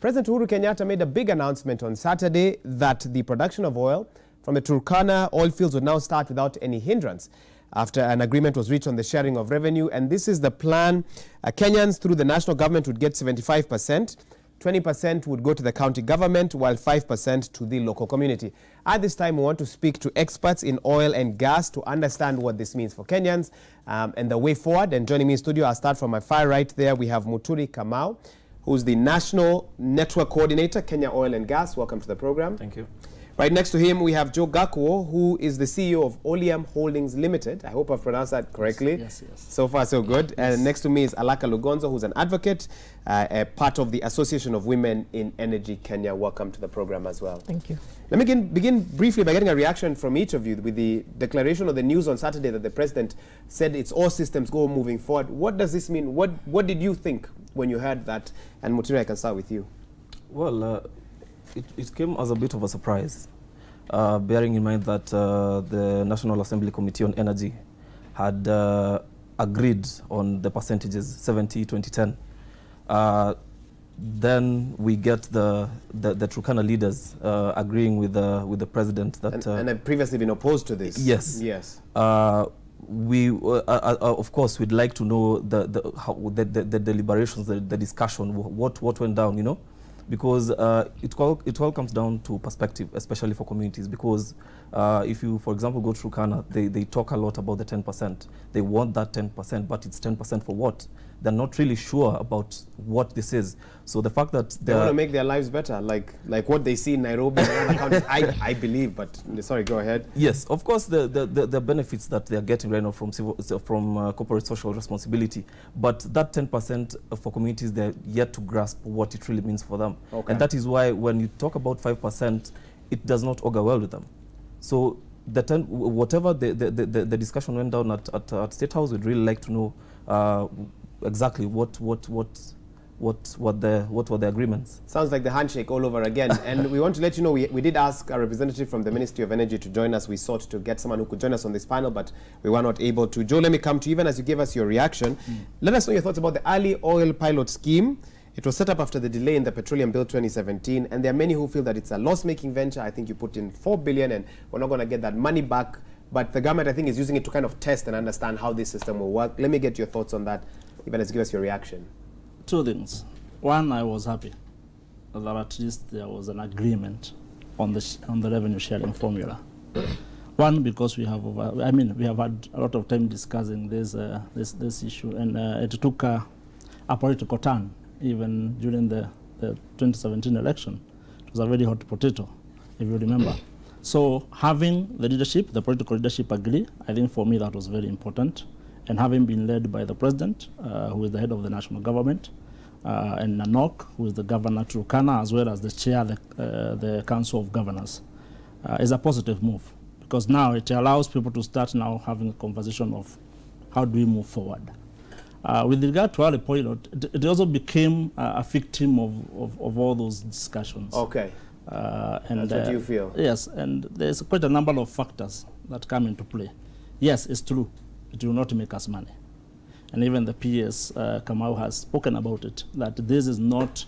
President Uhuru Kenyatta made a big announcement on Saturday that the production of oil from the Turkana oil fields would now start without any hindrance after an agreement was reached on the sharing of revenue. And this is the plan. Kenyans through the national government would get 75%. 20% would go to the county government, while 5% to the local community. At this time, we want to speak to experts in oil and gas to understand what this means for Kenyans and the way forward. And joining me in studio, I'll start from my far right there. We have Muturi Kamau, who's the National Network Coordinator, Kenya Oil and Gas. Welcome to the program. Thank you. Right next to him, we have Joe Gakuo, who is the CEO of Oleum Holdings Limited. I hope I've pronounced that correctly. Yes. So far, so good. Yes. And next to me is Alaka Lugonzo, who's an advocate, a part of the Association of Women in Energy Kenya. Welcome to the program as well. Thank you. Let me begin briefly by getting a reaction from each of you with the declaration of the news on Saturday that the president said it's all systems go moving forward. What does this mean? What did you think when you heard that? And Muturi, I can start with you. Well, it came as a bit of a surprise, bearing in mind that the National Assembly Committee on Energy had agreed on the percentages 70, 20, 10. Then we get the Turkana leaders agreeing with the president that and have previously been opposed to this. Yes. Yes. We of course we'd like to know the deliberations, the discussion, what went down, you know, because it all comes down to perspective, especially for communities. Because if you, for example, go to Turkana, they talk a lot about the 10%. They want that 10%, but it's 10% for what? They're not really sure about what this is. So the fact that they want to make their lives better, like what they see in Nairobi and other countries, I believe. But sorry, go ahead. Yes, of course, the benefits that they are getting right now from corporate social responsibility, but that 10% for communities, they're yet to grasp what it really means for them. Okay. And that is why when you talk about 5%, it does not augur well with them. So whatever the discussion went down at State House, we'd really like to know exactly what were the agreements. Sounds like the handshake all over again. And we want to let you know we did ask a representative from the Ministry of Energy to join us. We sought to get someone who could join us on this panel, but we were not able to. Joe, let me come to you. Even as you gave us your reaction, let us know your thoughts about the early oil pilot scheme. It was set up after the delay in the Petroleum Bill 2017, and there are many who feel that it's a loss-making venture. I think you put in 4 billion and we're not going to get that money back. But the government, I think, is using it to kind of test and understand how this system will work. Let me get your thoughts on that, even as you give us your reaction. Two things. One, I was happy that at least there was an agreement on the revenue sharing formula. One, because we have we have had a lot of time discussing this issue, and it took a political turn even during the 2017 election. It was a very hot potato, if you remember. So having the leadership, the political leadership agree, I think for me that was very important. And having been led by the president, who is the head of the national government, and Nanok, who is the governor to Turkana, as well as the chair of the Council of Governors, is a positive move. Because now it allows people to start now having a conversation of how do we move forward. With regard to early pilot, it also became a victim of all those discussions. Okay. And that's what you feel? Yes, and there's quite a number of factors that come into play. Yes, it's true. It will not make us money. And even the PS, Kamau has spoken about it, that this is not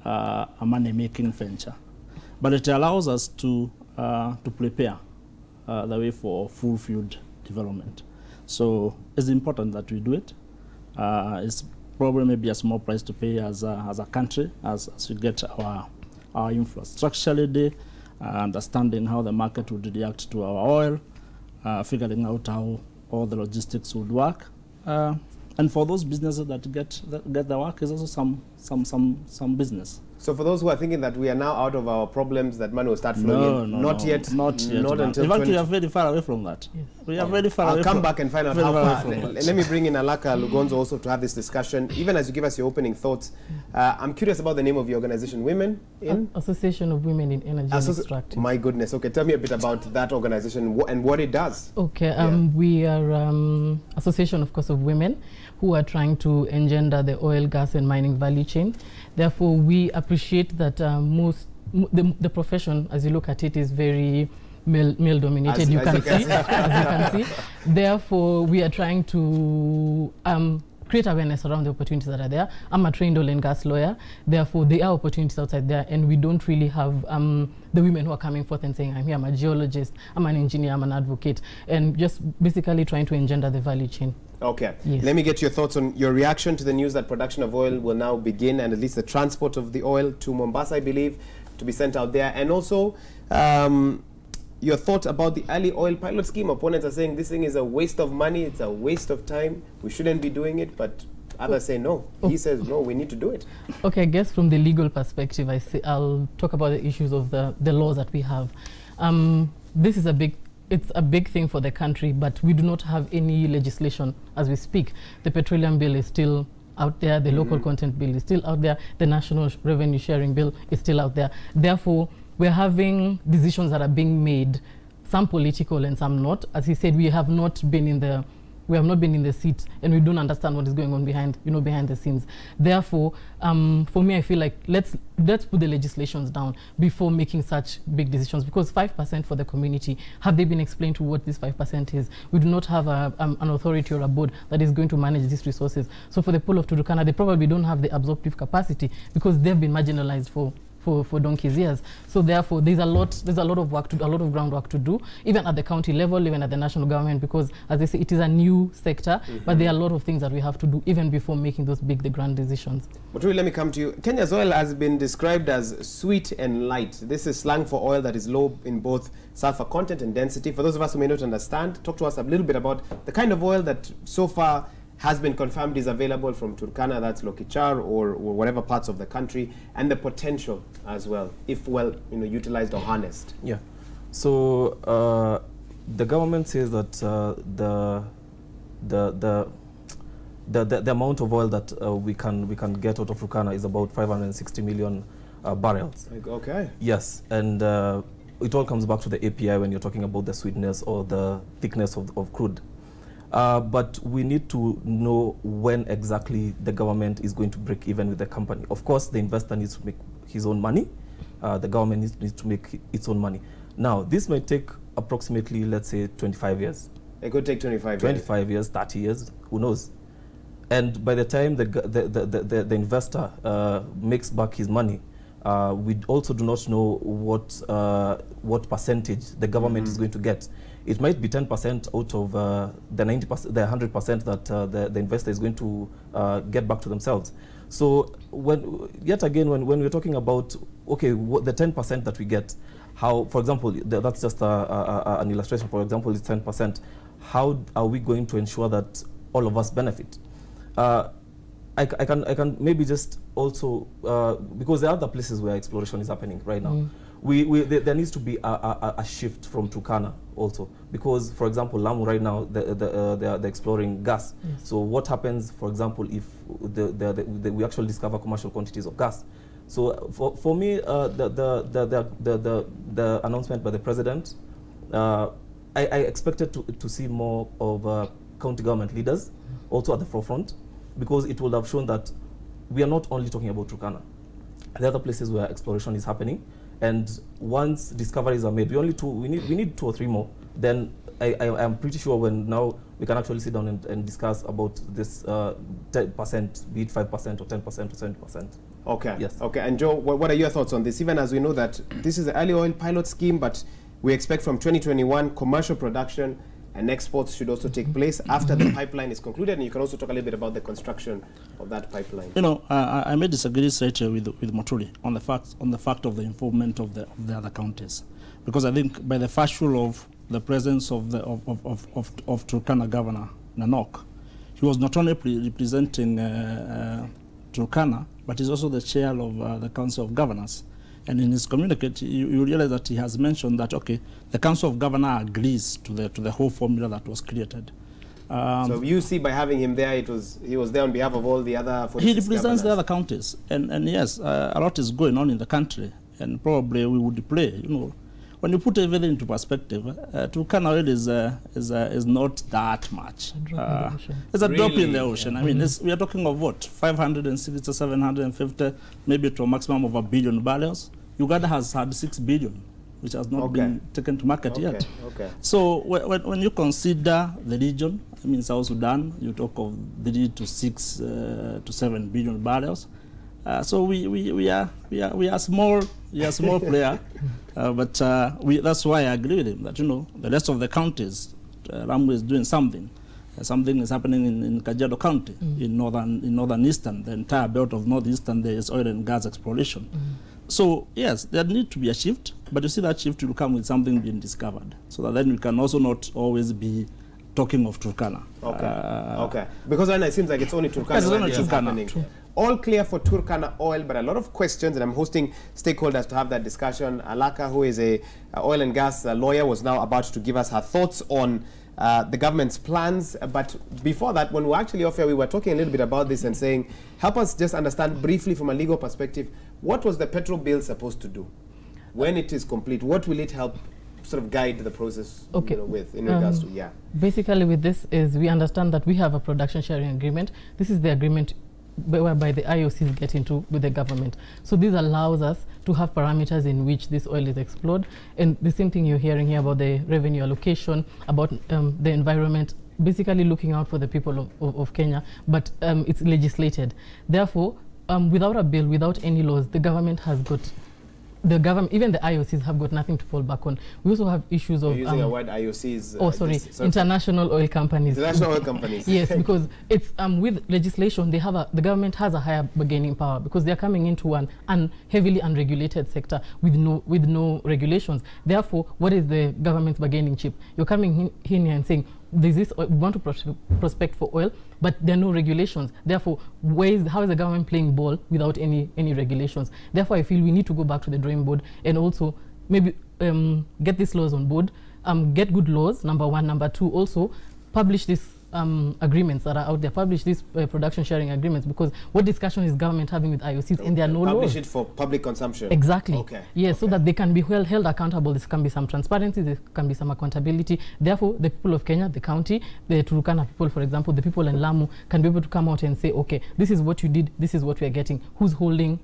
a money-making venture. But it allows us to prepare the way for full-field development. So it's important that we do it. It's probably maybe a small price to pay as a country, as we get our infrastructure ready, understanding how the market would react to our oil, figuring out how all the logistics would work, and for those businesses that get the work is also some business. So for those who are thinking that we are now out of our problems, that money will start flowing in, not yet. Not until. In fact, we are very far away from that. Yes. We are very far away. I'll come back and find out how far. Let me bring in Alaka Lugonzo also to have this discussion. Even as you give us your opening thoughts, I'm curious about the name of your organization, Women in Association of Women in Energy and Extractive. My goodness. Okay, tell me a bit about that organization and what it does. Okay, we are association, of course, of women who are trying to engender the oil, gas, and mining value chain. Therefore, we appreciate that the profession, as you look at it, is very male-dominated, as you can see. Therefore, we are trying to create awareness around the opportunities that are there. I'm a trained oil and gas lawyer, therefore there are opportunities outside there, and we don't really have the women who are coming forth and saying, I'm here, I'm a geologist, I'm an engineer, I'm an advocate, and just basically trying to engender the value chain. Okay. Yes. Let me get your thoughts on your reaction to the news that production of oil will now begin, and at least the transport of the oil to Mombasa, I believe, to be sent out there. And also, your thought about the early oil pilot scheme. Opponents are saying this thing is a waste of money, it's a waste of time, we shouldn't be doing it, but others say no. He says no, we need to do it. Okay, I guess from the legal perspective, I'll talk about the issues of the laws that we have. This is it's a big thing for the country, but we do not have any legislation as we speak. The petroleum bill is still out there, the local content bill is still out there, the national revenue sharing bill is still out there. Therefore, we're having decisions that are being made, some political and some not. As he said, we have not been in the seat, and we don't understand what is going on behind the scenes. Therefore, for me, I feel like let's put the legislations down before making such big decisions, because 5% for the community, have they been explained to what this 5% is? We do not have an authority or a board that is going to manage these resources. So for the pool of Turkana, they probably don't have the absorptive capacity because they've been marginalized for donkey's years. So therefore, there's a lot of work to do, a lot of groundwork to do, even at the county level, even at the national government, because as they say, it is a new sector, but there are a lot of things that we have to do even before making those the grand decisions. But really, let me come to you. Kenya's oil has been described as sweet and light. This is slang for oil that is low in both sulfur content and density. For those of us who may not understand, talk to us a little bit about the kind of oil that so far has been confirmed is available from Turkana, that's Lokichar, or whatever parts of the country, and the potential as well, if well utilized or harnessed. Yeah. So the government says that the amount of oil that we can get out of Turkana is about 560 million barrels. Okay. Yes, and it all comes back to the API when you're talking about the sweetness or the thickness of crude. But we need to know when exactly the government is going to break even with the company. Of course, the investor needs to make his own money. The government needs to make its own money. Now, this might take approximately, let's say, 25 years. It could take 25 years, 30 years, who knows? And by the time the investor makes back his money, we also do not know what percentage the government is going to get. It might be 10% out of the 90%, the 100% that the investor is going to get back to themselves. So yet again, when we're talking about, okay, the 10% that we get, how, for example, that's just an illustration. For example, it's 10%. How are we going to ensure that all of us benefit? I can maybe just also, because there are other places where exploration is happening right now. There needs to be a shift from Turkana also, because, for example, Lamu right now, they're exploring gas. Yes. So what happens, for example, if we actually discover commercial quantities of gas? So for me, the announcement by the president, I expected to see more of county government leaders also at the forefront, because it would have shown that we are not only talking about Turkana. There are other places where exploration is happening, and once discoveries are made, we need 2 or 3 more. Then I am pretty sure when now we can actually sit down and discuss about this 10%, be it 5% or 10% or 70%. Okay. Yes. Okay. And Joe, what are your thoughts on this? Even as we know that this is the early oil pilot scheme, but we expect from 2021 commercial production and exports should also take place after the pipeline is concluded. And you can also talk a little bit about the construction of that pipeline. I may disagree straight with Moturi on the fact of the involvement of the other counties, because I think by the virtue of the presence of Turkana Governor Nanok, he was not only representing Turkana, but he's also the chair of the Council of Governors. And in his communique, you realize that he has mentioned that, okay, the Council of Governors agrees to the whole formula that was created. So you see, by having him there, he was there on behalf of all the other 46 He represents governors. the other counties, and yes, a lot is going on in the country, and probably we would play. When you put everything into perspective, Turkana oil is not that much. It's a drop in the ocean. I mean, we are talking of what, 560, 750, maybe to a maximum of 1 billion barrels. Uganda has had 6 billion, which has not been taken to market yet. So when you consider the region, I mean, South Sudan, you talk of 3 to 6 to 7 billion barrels. So we are small, player, but that's why I agree with him that, you know, the rest of the counties, Lamu is doing something. Something is happening in Kajiado County, in northern eastern, the entire belt of northeastern. There is oil and gas exploration. So yes, there needs to be a shift, but you see that shift will come with something being discovered, so that then we can also not always be talking of Turkana. Okay. Okay. Because right now it seems like it's only Turkana. It's only Turkana. Turkana. Happening. All clear for Turkana oil, but a lot of questions, and I'm hosting stakeholders to have that discussion. Alaka, who is a oil and gas lawyer, was now about to give us her thoughts on the government's plans. But before that, when we were actually off air, we were talking a little bit about this and saying, help us just understand briefly from a legal perspective, what was the Petrol bill supposed to do? When it is complete, what will it help sort of guide the process, okay, you know, with in regards to, yeah? Basically with this is we understand that we have a production sharing agreement. This is the agreement whereby the IOCs get into with the government. So this allows us to have parameters in which this oil is explored. And the same thing you're hearing here about the revenue allocation, about the environment, basically looking out for the people of Kenya, but it's legislated. Therefore, without a bill, without any laws, the government has got, even the IOCs have got nothing to fall back on. We also have issues of... You're using a word IOCs. International oil companies. International oil companies. Yes, because it's with legislation, the government has a higher bargaining power because they're coming into an heavily unregulated sector with no regulations. Therefore, what is the government's bargaining chip? You're coming in here and saying, we want to prospect for oil, but there are no regulations. Therefore, how is the government playing ball without any regulations? Therefore, I feel we need to go back to the drawing board and also maybe get these laws on board, get good laws, number one. Number two, also publish these agreements that are out there, publish these production sharing agreements, because what discussion is government having with IOCs and there are no laws? Publish it for public consumption. Exactly. Okay. Yes, okay. So that they can be held accountable. There can be some transparency, there can be some accountability. Therefore, the people of Kenya, the county, the Turkana people, for example, the people in Lamu can be able to come out and say, okay, this is what you did, this is what we are getting. Who's holding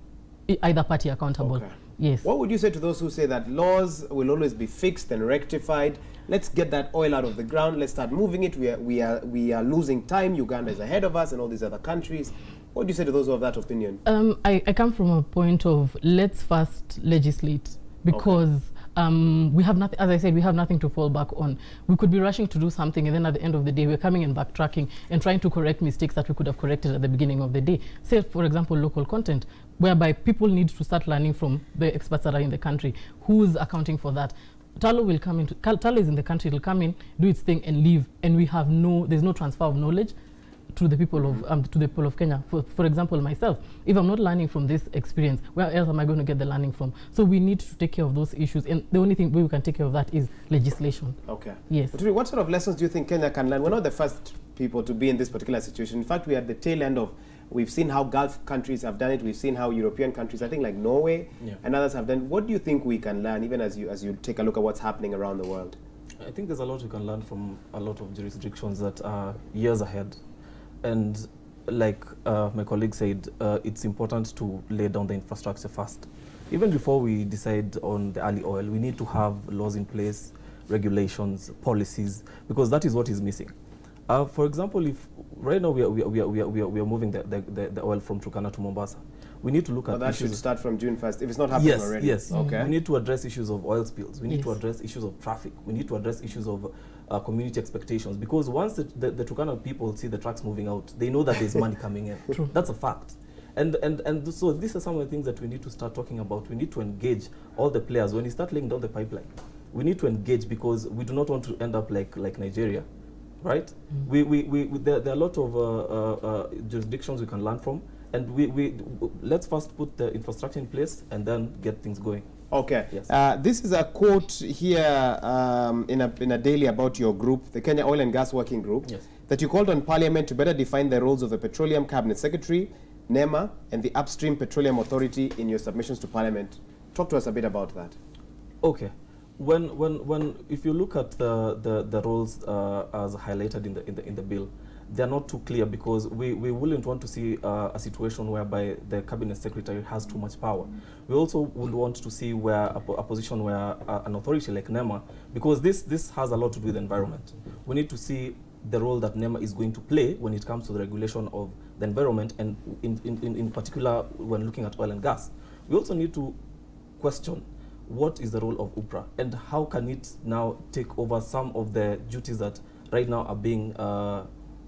either party accountable? Okay. Yes. What would you say to those who say that laws will always be fixed and rectified? Let's get that oil out of the ground. Let's start moving it. We are losing time. Uganda is ahead of us and all these other countries. What do you say to those who have that opinion? I come from a point of let's first legislate, because we have nothing, as I said, we have nothing to fall back on. We could be rushing to do something, and then at the end of the day, we're coming and backtracking and trying to correct mistakes that we could have corrected at the beginning of the day. Say, for example, local content, whereby people need to start learning from the experts that are in the country. Who's accounting for that? Talo will come in. Talo is in the country. It'll come in, do its thing, and leave. And we have there's no transfer of knowledge to the people of Kenya. For example, myself, if I'm not learning from this experience, where else am I going to get the learning from? So we need to take care of those issues, and the only thing we can take care of that is legislation. Okay. Yes. But what sort of lessons do you think Kenya can learn? We're not the first people to be in this particular situation. In fact, we are at the tail end of. We've seen how Gulf countries have done it. We've seen how European countries, I think like Norway and others have done. What do you think we can learn, even as you take a look at what's happening around the world? I think there's a lot we can learn from a lot of jurisdictions that are years ahead. And like my colleague said, it's important to lay down the infrastructure first. Even before we decide on the early oil, we need to have laws in place, regulations, policies, because that is what is missing. For example, if right now we are moving the oil from Turkana to Mombasa, we need to look at that should start from June 1st, if it's not happening already. Yes, okay. We need to address issues of oil spills. We need to address issues of traffic. We need to address issues of community expectations, because once the Turkana people see the trucks moving out, they know that there's money coming in. True. That's a fact. And so these are some of the things that we need to start talking about. We need to engage all the players. When you start laying down the pipeline, we need to engage, because we do not want to end up like Nigeria. Right? There are a lot of jurisdictions we can learn from, and let's first put the infrastructure in place and then get things going. Okay. Yes. This is a quote here in a daily about your group, the Kenya Oil and Gas Working Group, that you called on Parliament to better define the roles of the Petroleum Cabinet Secretary, NEMA, and the Upstream Petroleum Authority in your submissions to Parliament. Talk to us a bit about that. Okay. If you look at the roles as highlighted in the bill, they're not too clear, because we wouldn't want to see a situation whereby the cabinet secretary has too much power. We also would want to see where a position where an authority like NEMA, because this has a lot to do with the environment. We need to see the role that NEMA is going to play when it comes to the regulation of the environment, and in particular when looking at oil and gas. We also need to question what is the role of UPRA and how can it now take over some of the duties that right now are being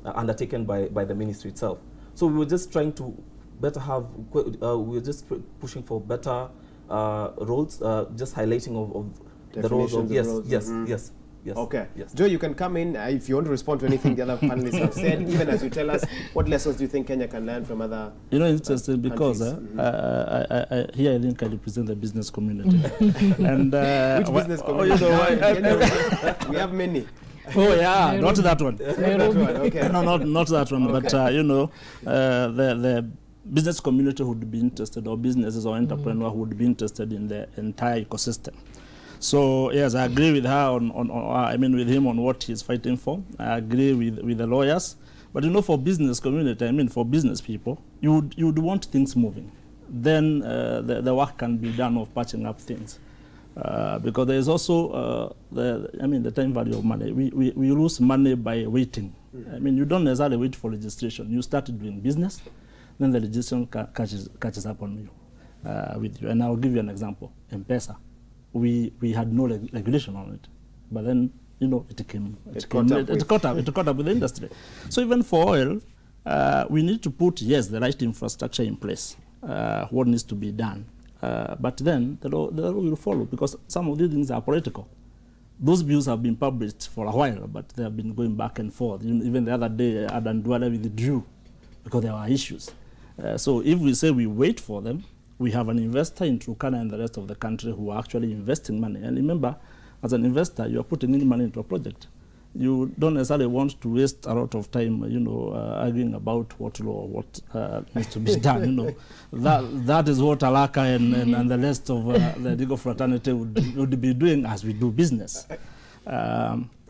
undertaken by the ministry itself. So we were just trying to better have, we were just pushing for better roles, just highlighting of the roles of, yes. Okay. Yes. Joe, you can come in if you want to respond to anything the other panelists have said, even as you tell us what lessons do you think Kenya can learn from other interesting because here I think I represent the business community. And which business community? We have many. Oh yeah, not that one. Okay. No, not that one. Okay. But the business community would be interested, or businesses or entrepreneur would be interested in the entire ecosystem. So yes, I agree with her with him on what he's fighting for. I agree with the lawyers, but for business community, for business people, you would want things moving. Then the work can be done of patching up things, because there is also the time value of money. We lose money by waiting. You don't necessarily wait for registration. You start doing business, then the registration catches up on you with you. And I'll give you an example. M-Pesa. We had no regulation on it, but then it caught up with the industry. So even for oil, we need to put the right infrastructure in place. What needs to be done, but then the law will follow, because some of these things are political. Those bills have been published for a while, but they have been going back and forth. Even the other day, Adan Duale withdrew because there were issues. So if we say we wait for them, we have an investor in Turkana and the rest of the country who are actually investing money. And remember, as an investor, you are putting in money into a project. You don't necessarily want to waste a lot of time, arguing about what law, what needs to be done. That is what Alaka and the rest of the legal fraternity would be doing as we do business.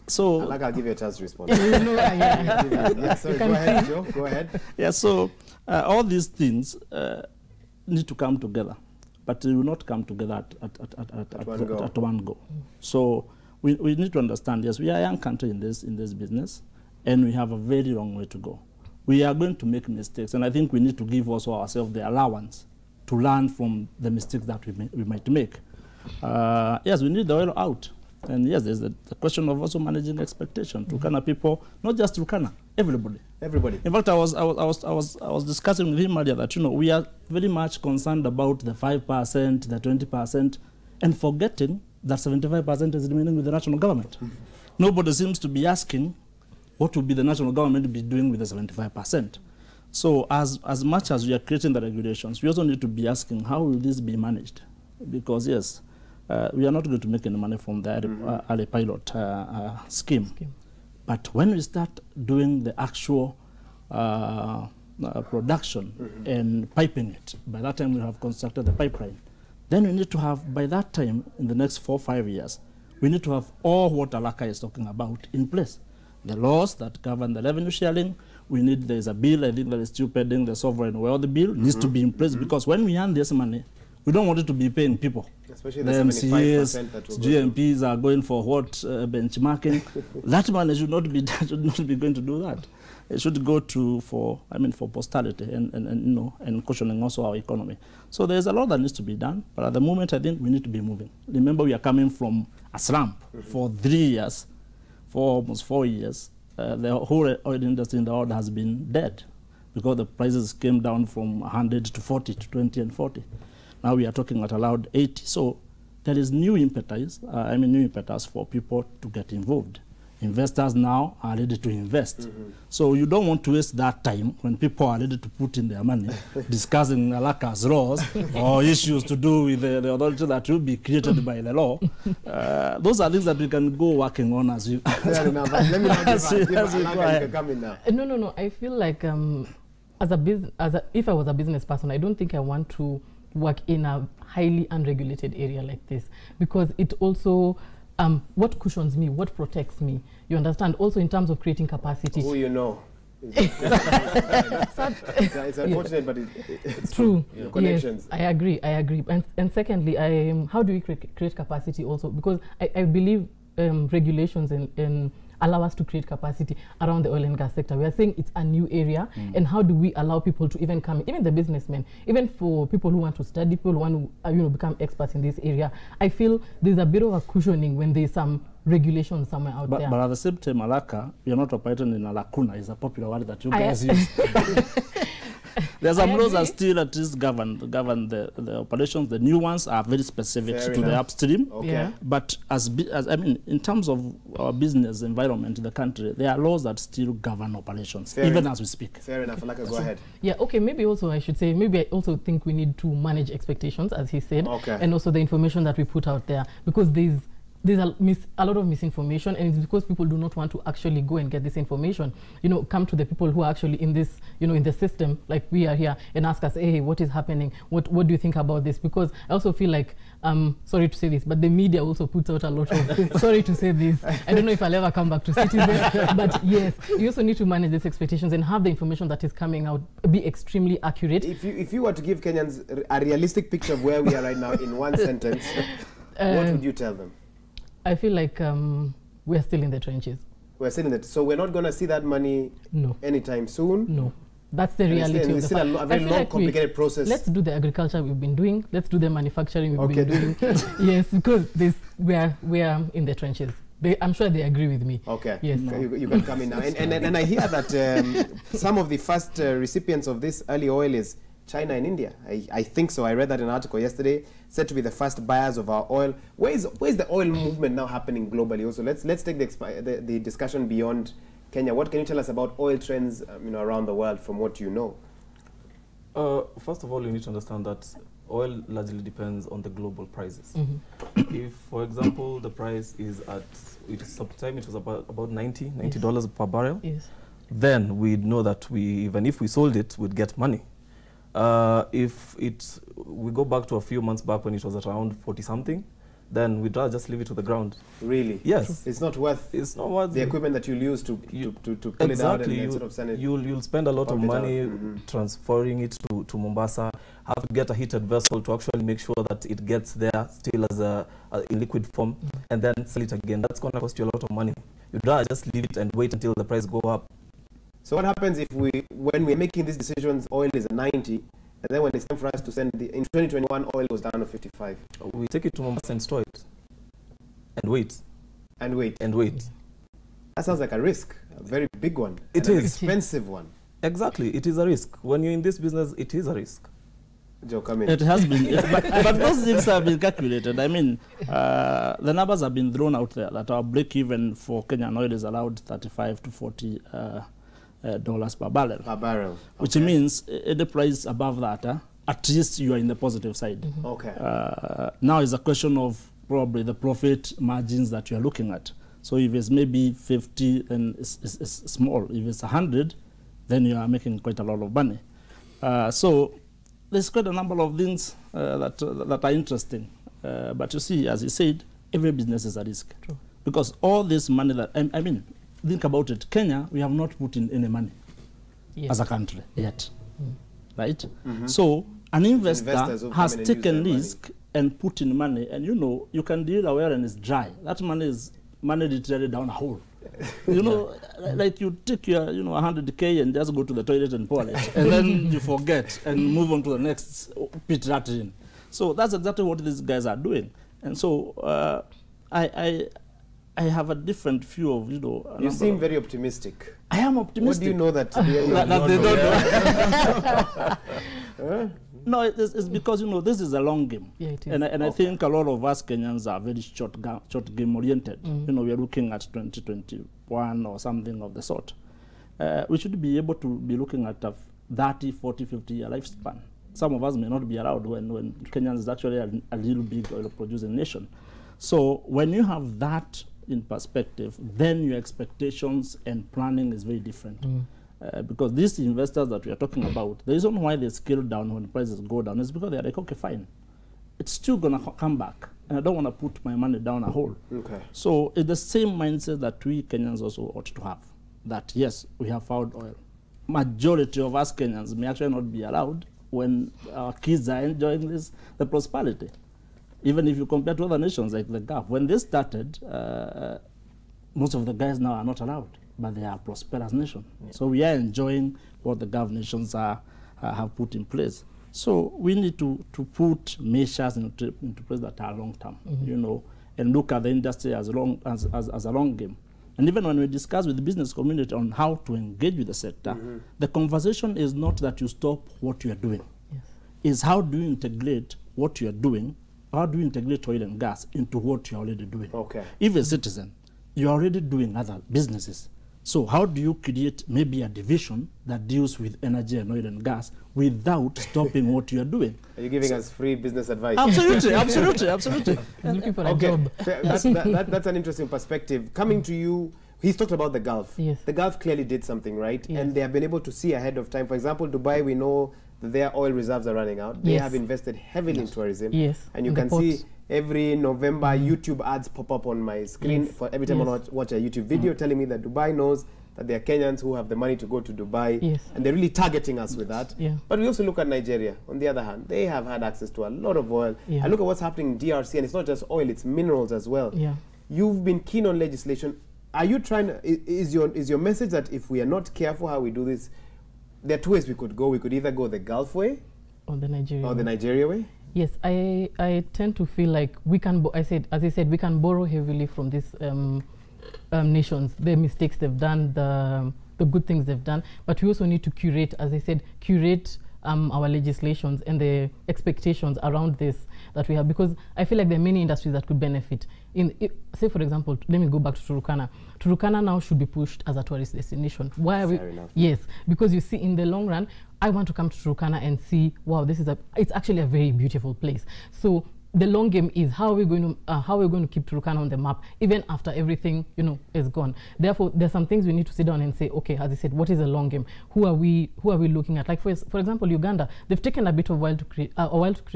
So Alaka, I'll give you a chance to respond. Sorry, go ahead, Joe. Go ahead. Yeah. So all these things need to come together, but they will not come together at one go. So we need to understand, yes, we are a young country in this business, and we have a very long way to go. We are going to make mistakes, and I think we need to give also ourselves the allowance to learn from the mistakes that we might make. Yes, we need the oil out. And yes, there's the question of also managing expectation. Turkana people, not just Turkana, everybody. Everybody. In fact, I was discussing with him earlier that we are very much concerned about the 5%, the 20%, and forgetting that 75% is remaining with the national government. Nobody seems to be asking what will be the national government be doing with the 75%. So as much as we are creating the regulations, we also need to be asking how will this be managed, because yes. We are not going to make any money from the early pilot scheme. But when we start doing the actual production and piping it, by that time we have constructed the pipeline, then we need to have, by that time, in the next 4 or 5 years, we need to have all what Alaka is talking about in place. The laws that govern the revenue sharing, there's a bill, I think that is still pending, the sovereign wealth bill, needs to be in place, because when we earn this money, we don't want it to be paying people. Especially the MCAs, that GMPs are going for what benchmarking. That money should not be going to do that. It should go for posterity and cushioning also our economy. So there's a lot that needs to be done, but at the moment I think we need to be moving. Remember, we are coming from a slump for 3 years, for almost 4 years. The whole oil industry in the world has been dead because the prices came down from 100 to 40 to 20 and 40. Now we are talking at around 80. So there is new impetus for people to get involved. Investors now are ready to invest. So you don't want to waste that time when people are ready to put in their money discussing Alaka's laws or issues to do with the authority that will be created by the law. Those are things that we can go working on as we let me come in now. No. I feel like if I was a business person, I don't think I want to work in a highly unregulated area like this, because it also what cushions me, what protects me, you understand, also in terms of creating capacity. Who you know. It's unfortunate, but it's true. Connections. Yes, I agree. And secondly, how do we create capacity also? Because I believe regulations and allow us to create capacity around the oil and gas sector. We are saying it's a new area, and how do we allow people to even come in, even the businessmen, even for people who want to study, people who want to become experts in this area. I feel there's a bit of a cushioning when there's some regulation somewhere out there. But at the same time, Alaka, we are not operating in a lacuna. It's a popular word that you guys use. There's some laws that still at least govern the operations. The new ones are very specific to the upstream. Okay. Yeah. But as I mean, in terms of our business environment in the country, there are laws that still govern operations, even as we speak. Fair enough. Alaka, go ahead. Yeah, okay, maybe also I should say, maybe I also think we need to manage expectations, as he said, and also the information that we put out there, because there's a lot of misinformation, and it's because people do not want to actually go and get this information. Come to the people who are actually in this, in the system, like we are here, and ask us, hey, what is happening? What do you think about this? Because I also feel like, sorry to say this, but the media also puts out a lot of, sorry to say this, I don't know if I'll ever come back to Citizen, but yes, you also need to manage these expectations and have the information that is coming out be extremely accurate. If you were to give Kenyans a realistic picture of where we are right now in one sentence, what would you tell them? I feel like we're still in the trenches. We're still in it. So we're not going to see that money anytime soon? No. That's the reality. And it's still a very long, complicated process. Let's do the agriculture we've been doing. Let's do the manufacturing we've been doing. Yes, because we are in the trenches. I'm sure they agree with me. Okay. Yes. You can come in now. And I hear that some of the first recipients of this early oil is China and India. I think so. I read that in an article yesterday, said to be the first buyers of our oil. Where is the oil movement now happening globally also? Let's take the discussion beyond Kenya. What can you tell us about oil trends around the world from what you know? First of all, you need to understand that oil largely depends on the global prices. If, for example, the price is at, sometime it was about $90 per barrel, yes, then we'd know that even if we sold it, we'd get money. If we go back to a few months back when it was at around 40 something, then we'd rather just leave it to the ground. Really? Yes. It's not worth the equipment that you'll use to pull it out and then sort of send it. You'll spend a lot of money transferring it to Mombasa, have to get a heated vessel to actually make sure that it gets there still as in liquid form, and then sell it again. That's going to cost you a lot of money. You'd rather just leave it and wait until the price go up. So what happens if when we're making these decisions, oil is at 90, and then when it's time for us to send in 2021, oil goes down to 55? We take it to Mombasa and store it, and wait. And wait. And wait. That sounds like a risk, a very big one. It an is. Expensive one. Exactly, it is a risk. When you're in this business, it is a risk. Joe, come in. It has been, but those things have been calculated. I mean, the numbers have been thrown out there that our break-even for Kenyan oil is allowed 35 to 40 dollars per barrel. Per barrel. Which means any price above that, at least you are in the positive side. Okay. Now it's a question of probably the profit margins that you are looking at. So if it's maybe 50, then it's small. If it's 100, then you are making quite a lot of money. So there's quite a number of things that are interesting. But you see, as you said, every business is a risk. True. Because all this money that, I mean, think about it. Kenya, we have not put in any money as a country yet, right? So an investor has taken risk and put in money, and you can deal aware and it's dry. That money is money literally down a hole. Like you take your 100K and just go to the toilet and pour it, and then you forget and move on to the next pit rat in. So that's exactly what these guys are doing. And so I have a different view of, You seem very optimistic. I am optimistic. What do you know that they don't know? No, it's because, this is a long game. Yeah, it is. And I think a lot of us Kenyans are very short game oriented. We are looking at 2021 or something of the sort. We should be able to be looking at a 30, 40, 50 year lifespan. Some of us may not be around when Kenya is actually a little big oil producing nation. So when you have that in perspective, then your expectations and planning is very different. Because these investors that we are talking about, the reason why they scale down when prices go down is because they are like, okay, fine, it's still going to come back, and I don't want to put my money down a hole. Okay. So it's the same mindset that we Kenyans also ought to have, that yes, we have found oil. Majority of us Kenyans may actually not be allowed when our kids are enjoying the prosperity. Even if you compare to other nations like the Gulf, when they started, most of the guys now are not allowed, but they are a prosperous nation. Yeah. So we are enjoying what the Gulf nations have put in place. So we need to put measures into place that are long-term, you know, and look at the industry as a long game. And even when we discuss with the business community on how to engage with the sector, the conversation is not that you stop what you are doing. Yes. It's how do you integrate what you are doing, how do you integrate oil and gas into what you are already doing. Okay. If a citizen, you are already doing other businesses. So how do you create maybe a division that deals with energy and oil and gas without stopping what you are doing? Are you giving us free business advice? Absolutely, absolutely, absolutely. He's looking for a job. That's an interesting perspective. Coming to you, he's talked about the Gulf. Yes. The Gulf clearly did something, right? Yes. And they have been able to see ahead of time. For example, Dubai, we know that their oil reserves are running out. They have invested heavily in tourism. Yes. And you can see every November, YouTube ads pop up on my screen for every time I watch a YouTube video telling me that Dubai knows that there are Kenyans who have the money to go to Dubai, and they're really targeting us with that. Yeah. But we also look at Nigeria. On the other hand, they have had access to a lot of oil. Yeah. And look at what's happening in DRC, and it's not just oil, it's minerals as well. Yeah. You've been keen on legislation. Are you trying to, is your message that if we are not careful how we do this, there are two ways we could go. We could either go the Gulf way or the Nigeria way? Yes, I tend to feel like we can, as I said, we can borrow heavily from these nations, the mistakes they've done, the good things they've done, but we also need to curate, as I said, our legislations and the expectations around this that we have, because I feel like there are many industries that could benefit. Say, for example, let me go back to Turkana. Turkana now should be pushed as a tourist destination. Why are we? Fair enough. Yes, because you see, in the long run, I want to come to Turkana and see, wow, it's actually a very beautiful place. So the long game is how are we going to keep Turkana on the map even after everything is gone. Therefore, there's some things we need to sit down and say, okay, as I said, what is the long game? Who are we looking at? Like for example, Uganda, they've taken a bit of while to create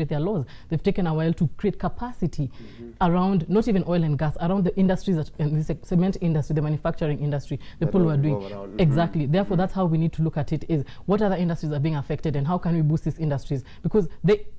their laws. They've taken a while to create capacity around not even oil and gas, around the industries that the cement industry, the manufacturing industry, the people who are doing exactly. Therefore, that's how we need to look at it: is what other industries are being affected and how can we boost these industries? Because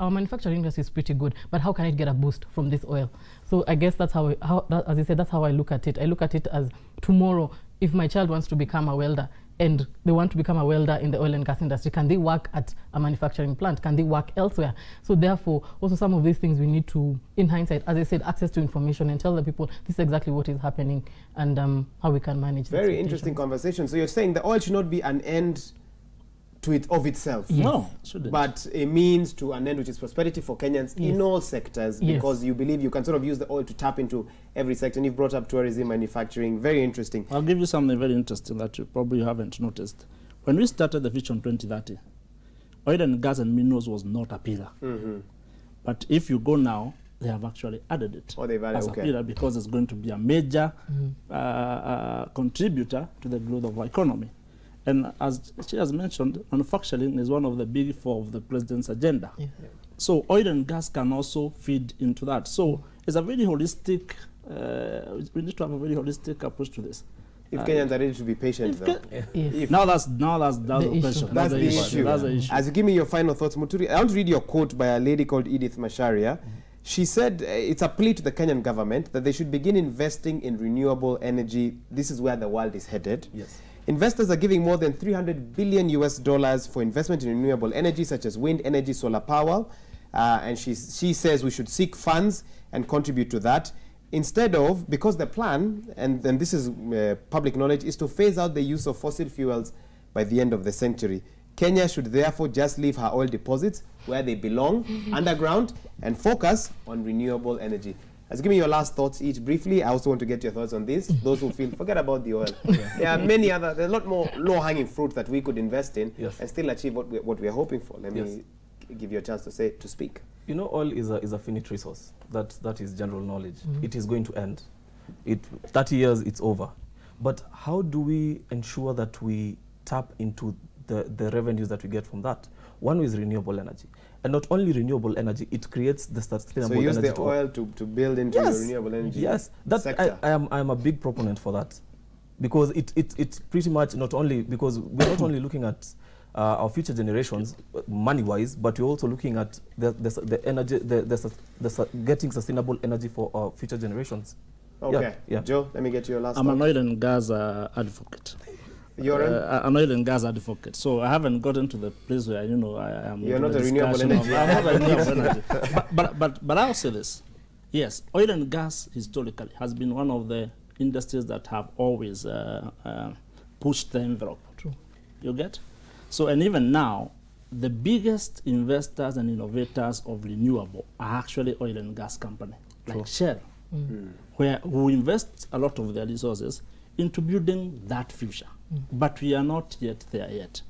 our manufacturing industry is pretty good, but how can it get a boost from this oil? So I guess that's as I said, that's how I look at it. I look at it as tomorrow, if my child wants to become a welder and they want to become a welder in the oil and gas industry, can they work at a manufacturing plant? Can they work elsewhere? So therefore, also some of these things we need to, in hindsight, as I said, access to information and tell the people this is exactly what is happening and how we can manage. Very interesting conversation. So you're saying the oil should not be an end of itself. Yes. No, but a means to an end, which is prosperity for Kenyans in all sectors, because you believe you can sort of use the oil to tap into every sector. And you've brought up tourism, manufacturing, very interesting. I'll give you something very interesting that you probably haven't noticed. When we started the Vision 2030, oil and gas and minerals was not a pillar. But if you go now, they have actually added it as a pillar, because it's going to be a major contributor to the growth of our economy. And as she has mentioned, manufacturing is one of the big four of the president's agenda. So oil and gas can also feed into that. So it's a very holistic, we need to have a very holistic approach to this. If Kenyans are ready to be patient, though. Now that's the issue. That's the issue. As you give me your final thoughts, Muturi, I want to read your quote by a lady called Edith Masharia. She said it's a plea to the Kenyan government that they should begin investing in renewable energy. This is where the world is headed. Yes. Investors are giving more than $300 billion for investment in renewable energy, such as wind energy, solar power. And she says we should seek funds and contribute to that. Instead of, because the plan, and this is public knowledge, is to phase out the use of fossil fuels by the end of the century. Kenya should therefore just leave her oil deposits where they belong, underground, and focus on renewable energy. As give me your last thoughts each briefly. I also want to get your thoughts on this. Those who feel, forget about the oil. There are many other, there's a lot more low-hanging fruit that we could invest in and still achieve what we are hoping for. Let me give you a chance to speak. You know, oil is a finite resource. That is general knowledge. It is going to end. 30 years, it's over. But how do we ensure that we tap into the revenues that we get from that? One is renewable energy. And not only renewable energy, it creates the sustainable energy. So use the oil to build into your renewable energy sector. I am a big proponent for that. Because it's pretty much not only, because we're not only looking at our future generations money-wise, but we're also looking at the energy, getting sustainable energy for our future generations. Okay. Yeah. Joe, let me get your last I'm an thought. oil and gas advocate. You're An oil and gas advocate. So I haven't gotten to the place where, you know, I am. You're into not the a renewable discussion of- energy. I'm not a renewable energy. But I'll say this. Yes, oil and gas historically has been one of the industries that have always pushed the envelope. True. You get? So, and even now, the biggest investors and innovators of renewable are actually oil and gas companies, like Shell, who invest a lot of their resources into building that future. But we are not yet there yet.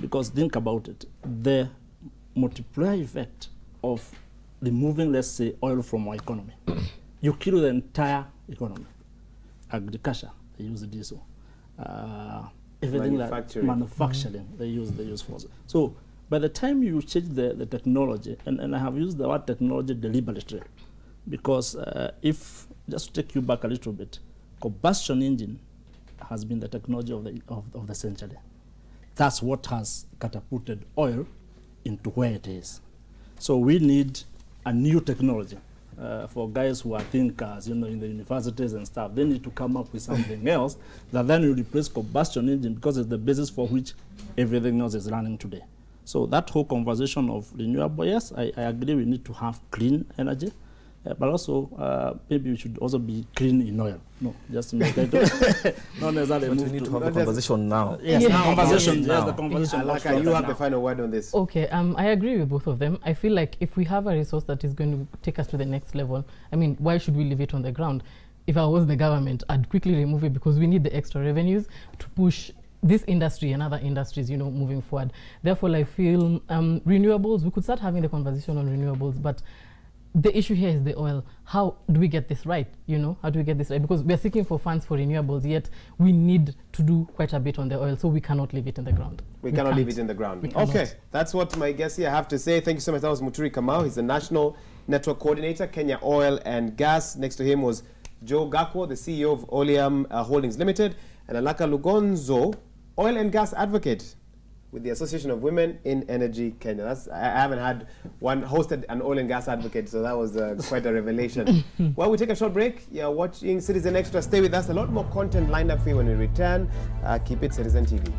Because think about it, the multiplier effect of removing, let's say, oil from our economy, you kill the entire economy. Agriculture, they use diesel. Everything Manufacturing. like manufacturing, they use fossil. So by the time you change the technology, and I have used the word technology deliberately, because if, just to take you back a little bit, combustion engine has been the technology of the century. That's what has catapulted oil into where it is. So we need a new technology. For guys who are thinkers, you know, in the universities and stuff, they need to come up with something else that then will replace combustion engine, because it's the basis for which everything else is running today. So that whole conversation of renewable, yes, I agree we need to have clean energy, but also maybe we should also be clean in oil. No, just to make it not necessarily But move we need to to have a conversation now. yes, Yeah. the conversation, Now. yes, the conversation. Alaka, you have the final word on this. Okay, I agree with both of them. I feel like if we have a resource that is going to take us to the next level, I mean, why should we leave it on the ground? If I was the government, I'd quickly remove it, because we need the extra revenues to push this industry and other industries, you know, moving forward. Therefore, I feel renewables, we could start having the conversation on renewables, but the issue here is the oil. How do we get this right? You know, how do we get this right? Because we are seeking for funds for renewables, yet we need to do quite a bit on the oil, so we cannot leave it in the ground. We cannot can't. leave it in the ground. We cannot. Okay, that's what my guest here have to say. Thank you so much. That was Muturi Kamau. He's the National Network Coordinator, Kenya Oil and Gas. Next to him was Joe Gakwo, the CEO of Oleum Holdings Limited, and Alaka Lugonzo, Oil and Gas Advocate with the Association of Women in Energy Kenya. I haven't had one hosted an oil and gas advocate, so that was quite a revelation. Well, we take a short break. You're watching Citizen Extra. Stay with us. A lot more content lined up for you when we return. Keep it Citizen TV.